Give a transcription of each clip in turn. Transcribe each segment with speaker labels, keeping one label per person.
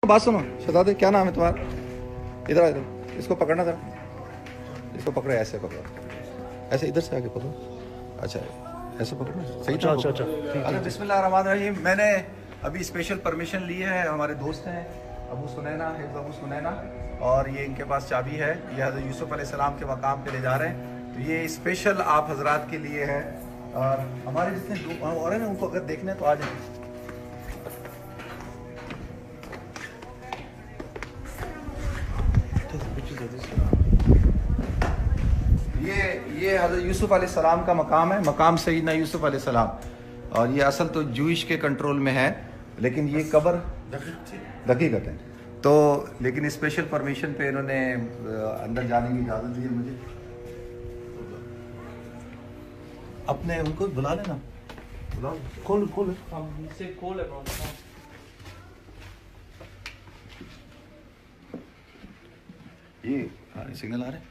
Speaker 1: बात सुनो शहजादे, क्या नाम है तुम्हारा? इधर इधर, इसको पकड़ना जरा, इसको पकड़ो, ऐसे पकड़ो, ऐसे इधर से आगे पकड़ो। अच्छा ऐसे पकड़ो, सही था?
Speaker 2: अच्छा।
Speaker 1: अरे बिस्मिल्लाह रहमान रहीम। मैंने अभी स्पेशल परमिशन ली है, हमारे दोस्त हैं अबू सुनैना, हिफ्ज़ अबू सुनैना, और ये इनके पास चाबी है, ये हज़रत यूसुफ़ अलैहिस्सलाम के मकाम पे ले जा रहे हैं। तो ये स्पेशल आप हजरात के लिए है, और हमारे जितने और हैं ना उनको अगर देखना है तो आ जाए। ये हज़रत यूसुफ़ अलैहिस्सलाम का मकाम है, मकाम सैयदना यूसुफ़ अलैहिस्सलाम, और ये असल तो जूइश के कंट्रोल में है, लेकिन ये कब्र हकीकत है। तो लेकिन स्पेशल परमिशन पे इन्होंने अंदर जाने की इजाज़त दी है मुझे। अपने उनको बुला लेना, बुला खोल खोल
Speaker 2: खोल है।
Speaker 1: ये सिग्नल आ रहे हैं।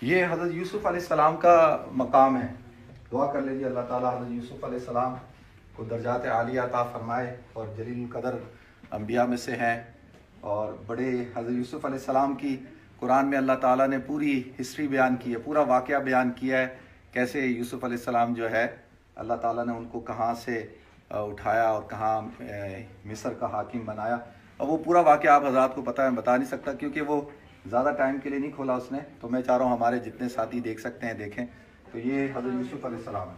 Speaker 1: ये हज़रत यूसुफ़ अलैहिस्सलाम का मकाम है। दुआ कर लीजिए अल्लाह ताला हज़रत यूसुफ़ अलैहिस्सलाम को दर्जात आलिया अता फरमाए, और जलील कदर अंबिया में से हैं, और बड़े हज़रत यूसुफ़ अलैहिस्सलाम की कुरान में अल्लाह ताला ने पूरी हिस्ट्री बयान की है, पूरा वाक़या बयान किया है, कैसे यूसुफ़ अलैहिस्सलाम जो है अल्लाह ताला ने उनको कहाँ से उठाया और कहाँ मिस्र का हाकिम बनाया। और वो पूरा वाक़या आप हज़रात को पता है, मैं बता नहीं सकता क्योंकि वो ज़्यादा टाइम के लिए नहीं खोला उसने, तो मैं चाह रहा हूँ हमारे जितने साथी देख सकते हैं देखें। तो ये हज़रत यूसुफ़ अलैहिस्सलाम है।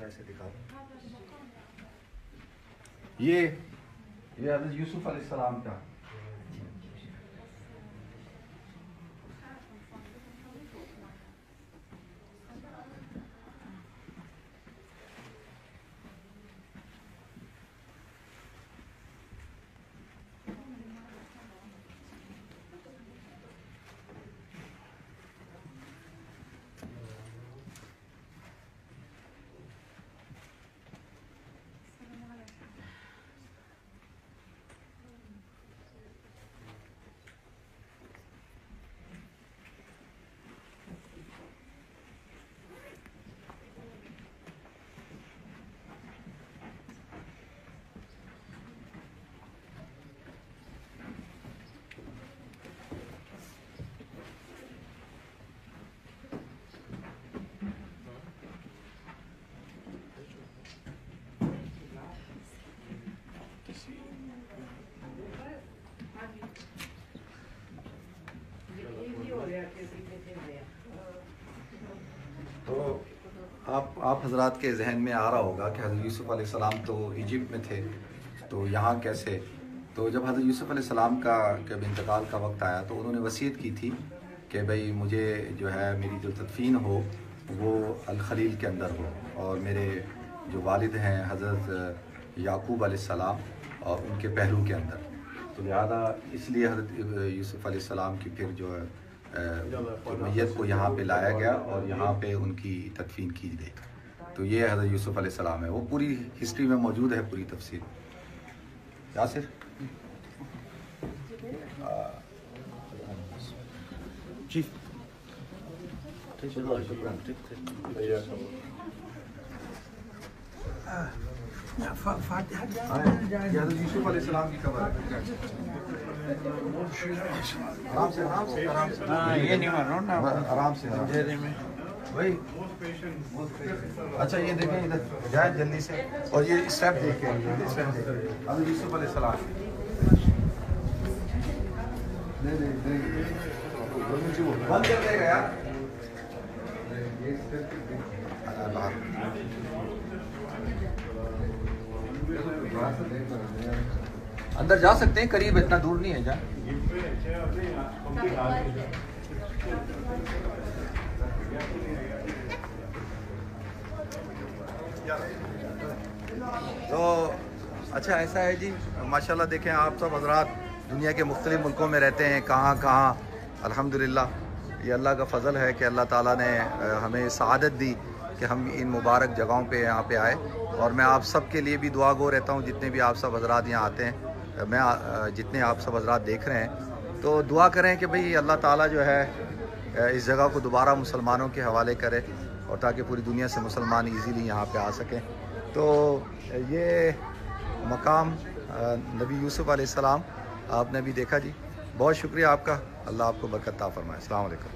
Speaker 1: ऐसे दिखा दो। ये हज़रत यूसुफ़ अलैहिस्सलाम का तो आप हजरात के जहन में आ रहा होगा कि हज़रत यूसुफ़ अलैहिस्सलाम तो इजिप्ट में थे, तो यहाँ कैसे? तो जब हज़रत यूसुफ़ अलैहिस्सलाम का जब इंतकाल का वक्त आया तो उन्होंने वसीयत की थी कि भाई मुझे जो है मेरी जो तदफीन हो वो अल खलील के अंदर हो, और मेरे जो वालिद हैं हज़रत याकूब अलैहिस्सलाम और उनके पहलू के अंदर। तो लिहाजा इसलिए हज़रत यूसुफ़ अलैहिस्सलाम की फिर जो है मैयत को यहाँ पे लाया गया और यहाँ पे उनकी तदफीन की गई। तो ये हज़रत यूसुफ़ अलैहिस्सलाम है, वो पूरी हिस्ट्री में मौजूद है पूरी तफसीर। यासिर जी यूसुफ़ अलैहिस्सलाम की कब्र है। आराम से आराम से आराम से, ये नहीं मार रहा हूँ ना, आराम से भाई। अच्छा ये देखें इधर जाए जल्दी से, और ये स्टेप देखें, स्टेप देखें हज़रत यूसुफ़ अलैहिस्सलाम। बंद कर देगा यार। अंदर जा सकते हैं, करीब इतना दूर नहीं है। जा तो अच्छा ऐसा है जी, माशाल्लाह देखें आप सब हजरात दुनिया के मुख्तलिफ मुल्कों में रहते हैं, कहाँ कहाँ। अल्हम्दुलिल्लाह ये अल्लाह का फ़ज़ल है कि अल्लाह ताला ने हमें सआदत दी कि हम इन मुबारक जगहों पे यहाँ पे आए, और मैं आप सब के लिए भी दुआ गो रहता हूँ, जितने भी आप सब हजरात यहाँ आते हैं, मैं जितने आप सब हजरात देख रहे हैं, तो दुआ करें कि भाई अल्लाह ताला जो है इस जगह को दोबारा मुसलमानों के हवाले करे, और ताकि पूरी दुनिया से मुसलमान इजीली यहाँ पे आ सकें। तो ये मकाम नबी यूसुफ अलैहिस्सलाम आपने भी देखा जी। बहुत शुक्रिया आपका, अल्लाह आपको बरकत अता फरमाए। अस्सलाम वालेकुम।